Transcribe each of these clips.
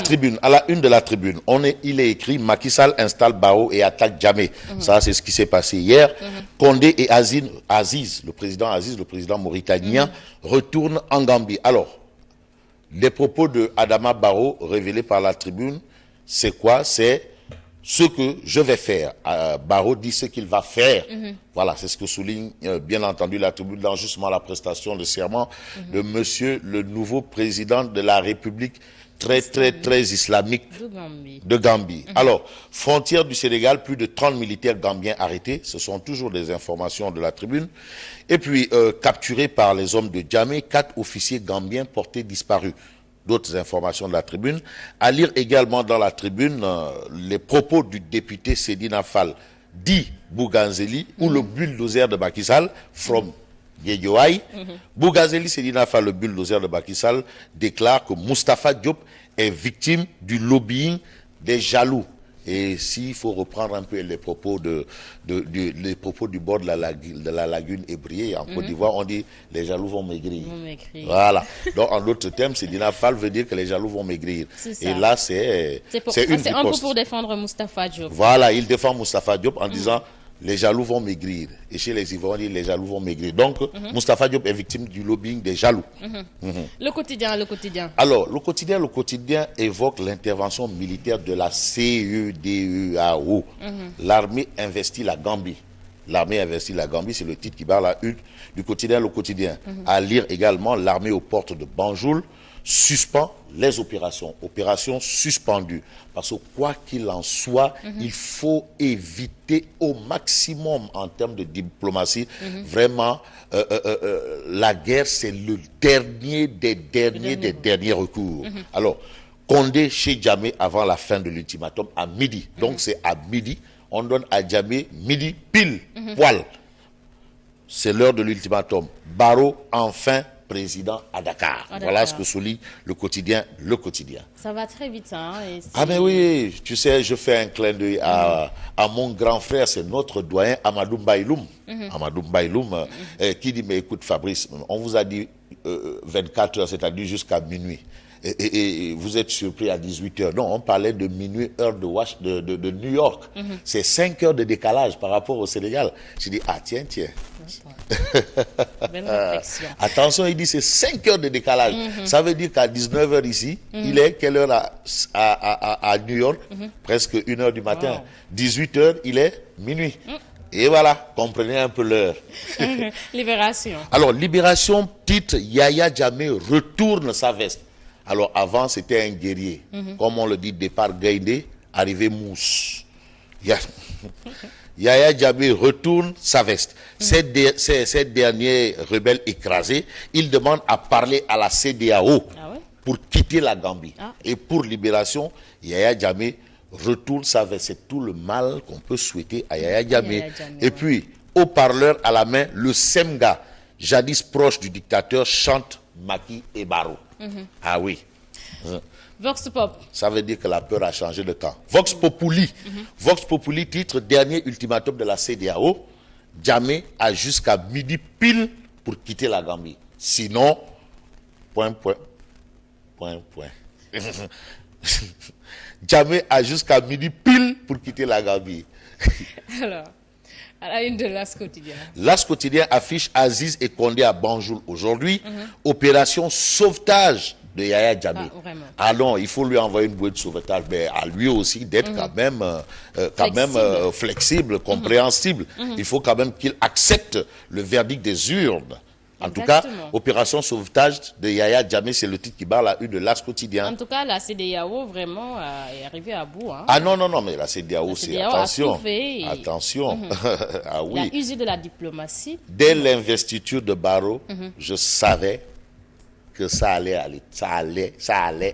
tribune, à la une de la tribune, il est écrit Macky Sall installe Barrow et attaque Jammeh. Ça, c'est ce qui s'est passé hier. Condé et Aziz, le président mauritanien, retournent en Gambie. Alors, les propos de Adama Barrow révélés par la tribune, c'est quoi? C'est ce que je vais faire. Barrow dit ce qu'il va faire. Voilà, c'est ce que souligne bien entendu la tribune dans justement la prestation de serment de monsieur le nouveau président de la République très islamique de Gambie. Alors, frontière du Sénégal, plus de 30 militaires gambiens arrêtés. Ce sont toujours des informations de la tribune. Et puis, capturés par les hommes de Jammeh, 4 officiers gambiens portés disparus. D'autres informations de la tribune. À lire également dans la tribune les propos du député Sedina Fall, dit Bouganzeli, ou le bulldozer de Macky Sall, from Guédiouaï. Bouganzeli Sedina Fall, le bulldozer de Macky Sall, déclare que Moustapha Diop est victime du lobbying des jaloux. Et s'il faut reprendre un peu les propos les propos du bord de la lagune Ébrié, en Côte d'Ivoire, on dit les jaloux vont maigrir. Voilà. Donc, en d'autres termes, Sedina Fall veut dire que les jaloux vont maigrir. Et là, c'est un peu pour défendre Moustapha Diop. Voilà, il défend Moustapha Diop en disant les jaloux vont maigrir. Et chez les Ivoiriens, on dit les jaloux vont maigrir. Donc, Moustapha Diop est victime du lobbying des jaloux. Le quotidien. Alors, le quotidien évoque l'intervention militaire de la CEDEAO. L'armée investit la Gambie. L'armée investit la Gambie, c'est le titre qui barre la une du quotidien. Le quotidien. À lire également, l'armée aux portes de Banjul suspend les opérations. Opérations suspendues. Parce que quoi qu'il en soit, il faut éviter au maximum en termes de diplomatie. Vraiment, la guerre, c'est le dernier des derniers recours. Alors, Condé chez Jammeh avant la fin de l'ultimatum à midi. Donc, c'est à midi. On donne à Jammeh midi pile, poil. C'est l'heure de l'ultimatum. Barrow, enfin, président à Dakar. Voilà ce que souligne le quotidien. Ça va très vite, hein. Ah mais oui, tu sais, je fais un clin d'œil à mon grand frère, c'est notre doyen Amadou Mbaïloum. Amadou Mbaïloum, qui dit, mais écoute Fabrice, on vous a dit 24 heures, c'est-à-dire jusqu'à minuit. Et vous êtes surpris à 18 heures. Non, on parlait de minuit, heure de New York. C'est 5 heures de décalage par rapport au Sénégal. J'ai dit, ah tiens. Belle réflexion. Attention, il dit c'est 5 heures de décalage. Ça veut dire qu'à 19 heures ici, il est quelle heure à New York? Presque 1 heure du matin. 18 heures, il est minuit. Et voilà, comprenez un peu l'heure. Libération. Alors, Libération, titre, Yaya Jammeh retourne sa veste. Alors, avant, c'était un guerrier. Comme on le dit, départ Gaïndé, arrivé Mousse. Yaya Jammeh retourne sa veste. Ces derniers rebelles écrasés, ils demandent à parler à la CEDEAO pour quitter la Gambie. Et pour Libération, Yaya Jammeh retourne sa veste. C'est tout le mal qu'on peut souhaiter à Yaya Jammeh. Et puis, haut-parleur à la main, le Semga, jadis proche du dictateur, chante Macky et Barrow. Ah oui. Vox Pop. Ça veut dire que la peur a changé de camp. Vox Populi. Vox Populi, titre, dernier ultimatum de la CEDEAO. Jammeh a jusqu'à midi pile pour quitter la Gambie. Sinon, Jammeh a jusqu'à midi pile pour quitter la Gambie. Alors, à la une de l'As Quotidien. L'As Quotidien affiche Aziz et Condé à Banjul aujourd'hui. Opération sauvetage de Yaya Jammeh. Ah non, il faut lui envoyer une bouée de sauvetage, mais à lui aussi d'être quand même flexible, compréhensible. Il faut quand même qu'il accepte le verdict des urnes. En tout cas, opération sauvetage de Yaya Jammeh, c'est le titre qui barre la une de l'As Quotidien. En tout cas, la CEDEAO vraiment est arrivée à bout. Hein. Ah non, mais la CEDEAO, c'est attention. Attention. Ah oui. Il a usé de la diplomatie. Dès l'investiture de Barrow, je savais que ça allait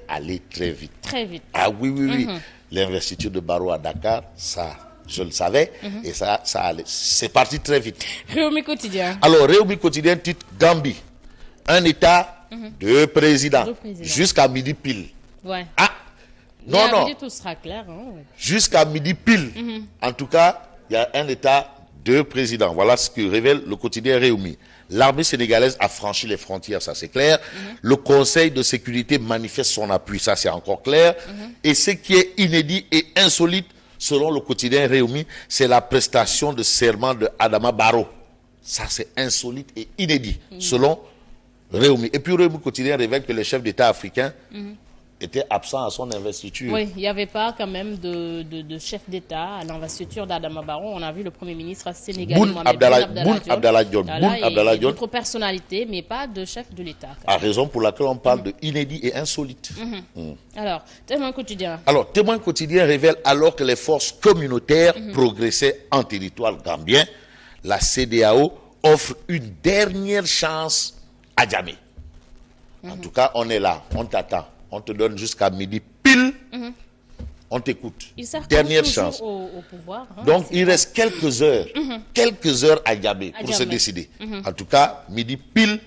aller très vite. Très vite. Ah oui. L'investiture de Barrow à Dakar, ça, je le savais, et ça allait. C'est parti très vite. Réumi Quotidien. Alors, Réumi Quotidien, titre Gambie. Un État, deux présidents. Jusqu'à midi pile. Ouais. Ah, non. Tout sera clair. Hein, Jusqu'à midi pile. En tout cas, il y a un État, deux présidents. Voilà ce que révèle le quotidien Réumi. L'armée sénégalaise a franchi les frontières, ça c'est clair. Le Conseil de sécurité manifeste son appui, ça c'est encore clair. Et ce qui est inédit et insolite, selon le quotidien Réumi, c'est la prestation de serment de Adama Barrow. Ça c'est insolite et inédit, selon Réumi. Et puis Réumi quotidien révèle que les chefs d'État africains était absent à son investiture. Oui, il n'y avait pas quand même de chef d'État à l'investiture d'Adama Barrow. On a vu le Premier ministre sénégalais Boun Abdallah Dionne. D'autres personnalités, mais pas de chef de l'État. À raison pour laquelle on parle de inédit et insolite. Alors, témoin quotidien. Alors, témoin quotidien révèle alors que les forces communautaires progressaient en territoire gambien, la CEDEAO offre une dernière chance à Djamé. En tout cas, on est là, on t'attend. On te donne jusqu'à midi pile. On t'écoute. Dernière chance. Au pouvoir, hein, donc, il reste quelques heures à Djamé pour se décider. En tout cas, midi pile.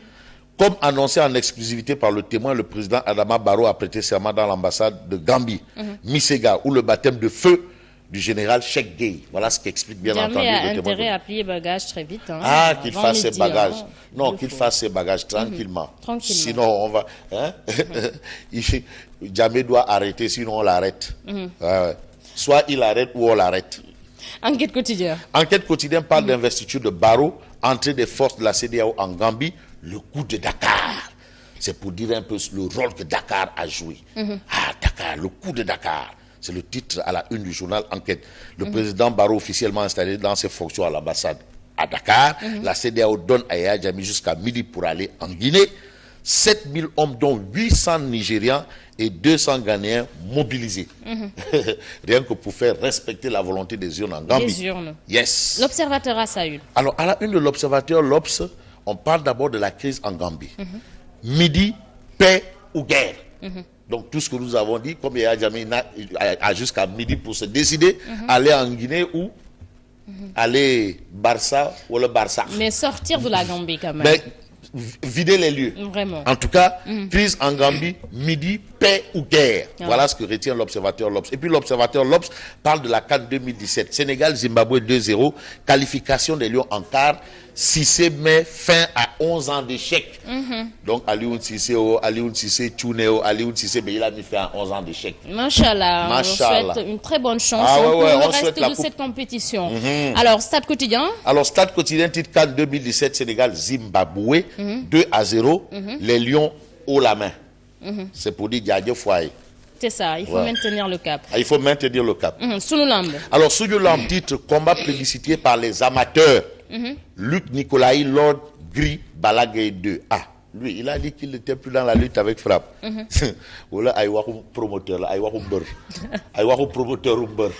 Comme annoncé en exclusivité par le témoin, le président Adama Barrow a prêté serment dans l'ambassade de Gambie, Misega, où le baptême de feu du général Cheikh Gueye. Voilà ce qui explique bien entendu le témoin. Il a intérêt à plier bagages très vite. Hein, qu'il fasse ses bagages. Non, qu'il fasse ses bagages tranquillement. Sinon, on va... Djamé doit arrêter, sinon on l'arrête. Soit il arrête ou on l'arrête. Enquête quotidienne. Enquête quotidienne parle d'investiture de Barrow, entrée des forces de la CEDEAO en Gambie, le coup de Dakar. C'est pour dire un peu le rôle que Dakar a joué. Dakar, le coup de Dakar. C'est le titre à la une du journal Enquête. Le président Barrow, officiellement installé dans ses fonctions à l'ambassade à Dakar, la CEDEAO donne à Yaya Jammeh jusqu'à midi pour aller en Guinée. 7000 hommes, dont 800 Nigérians et 200 Ghanéens mobilisés. Rien que pour faire respecter la volonté des urnes en Gambie. Les urnes. Yes. L'Observateur a sa une. Alors, à la une de l'Observateur, l'Obs, on parle d'abord de la crise en Gambie. Midi, paix ou guerre. Donc, tout ce que nous avons dit, comme Yaya Jammeh a jusqu'à midi pour se décider, aller en Guinée ou aller Barça ou le Barça. Mais sortir de la Gambie quand même. Mais, vider les lieux. Vraiment. En tout cas, crise en Gambie, midi, paix ou guerre. Voilà ce que retient l'Observateur L'Obs. Et puis l'Observateur L'Obs parle de la CAN 2017. Sénégal-Zimbabwe 2-0, qualification des Lions en quart. Cissé met fin à 11 ans d'échec. Donc Alioune Cissé, Tchouneo, Alioune Cissé, il a mis fin à 11 ans d'échec. Machallah. On souhaite une très bonne chance pour le reste de cette compétition. Alors, Stade quotidien. Alors, Stade quotidien, titre CAN 2017, Sénégal-Zimbabwe, 2-0. Les Lions haut la main. C'est pour dire Diadje Fouaye. C'est ça, il faut maintenir le cap. Il faut maintenir le cap. Sunulambe. Alors, Sunulambe, titre combat plébiscité par les amateurs. Luc Nicolaï, Lord Gris Balagay 2. Lui, il a dit qu'il n'était plus dans la lutte avec frappe. Voilà, aïwakou promoteur, aïwakou mbeur. Aïwakou promoteur ou mbeur.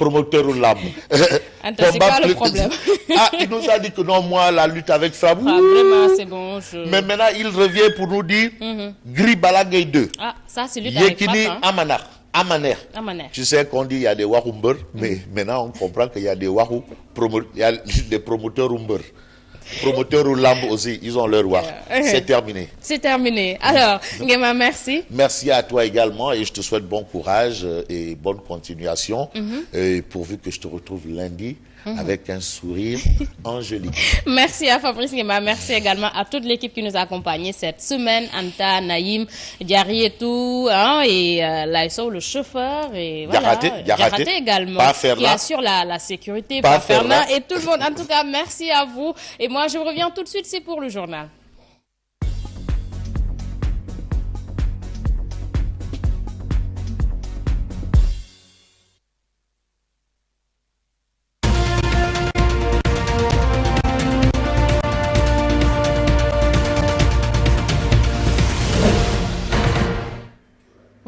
Promoteur ou lambe. C'est quoi le problème? Il nous a dit que non, moi, la lutte avec frappe. Vraiment, c'est bon. Mais maintenant, il revient pour nous dire Gris Balagay 2. Ça, c'est lutte avec frappe. Yekini Amaner. Tu sais qu'on dit il y a des Wahou Mbeur, mais maintenant on comprend qu'il y a des Wahou il y a des promoteurs Mbeur. Promoteurs ou Lamb aussi, ils ont leur Wahou. C'est terminé. C'est terminé. Alors, Nguema, merci. Merci à toi également et je te souhaite bon courage et bonne continuation. Et pourvu que je te retrouve lundi avec un sourire angélique. Merci à Fabrice Nguema. Merci également à toute l'équipe qui nous a accompagnés cette semaine. Anta, Naïm, Diary et tout, et Laïso, le chauffeur, et voilà. Diaraté également, qui assure la sécurité. Paferna et tout le monde. En tout cas, merci à vous. Et moi, je reviens tout de suite, c'est pour le journal.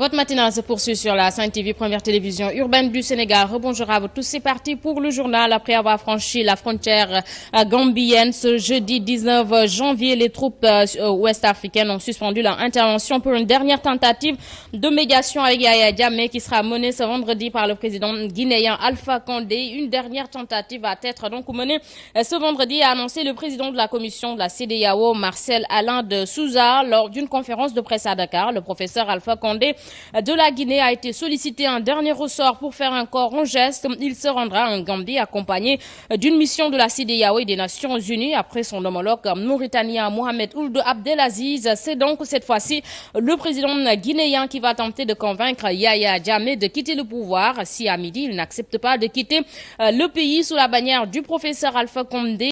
Votre matinale se poursuit sur la 5 TV, première télévision urbaine du Sénégal. Rebonjour à vous tous. C'est parti pour le journal. Après avoir franchi la frontière gambienne ce jeudi 19 janvier, les troupes ouest-africaines ont suspendu leur intervention pour une dernière tentative de médiation avec Yaya Jammeh qui sera menée ce vendredi par le président guinéen Alpha Condé. Une dernière tentative va être donc menée ce vendredi, a annoncé le président de la commission de la CEDEAO, Marcel Alain de Souza, lors d'une conférence de presse à Dakar. Le professeur Alpha Condé de la Guinée a été sollicité un dernier ressort pour faire encore un geste. Il se rendra en Gambie accompagné d'une mission de la CEDEAO et des Nations Unies après son homologue mauritanien Mohamed Ould Abdelaziz. C'est donc cette fois-ci le président guinéen qui va tenter de convaincre Yaya Jammeh de quitter le pouvoir si à midi il n'accepte pas de quitter le pays sous la bannière du professeur Alpha Condé.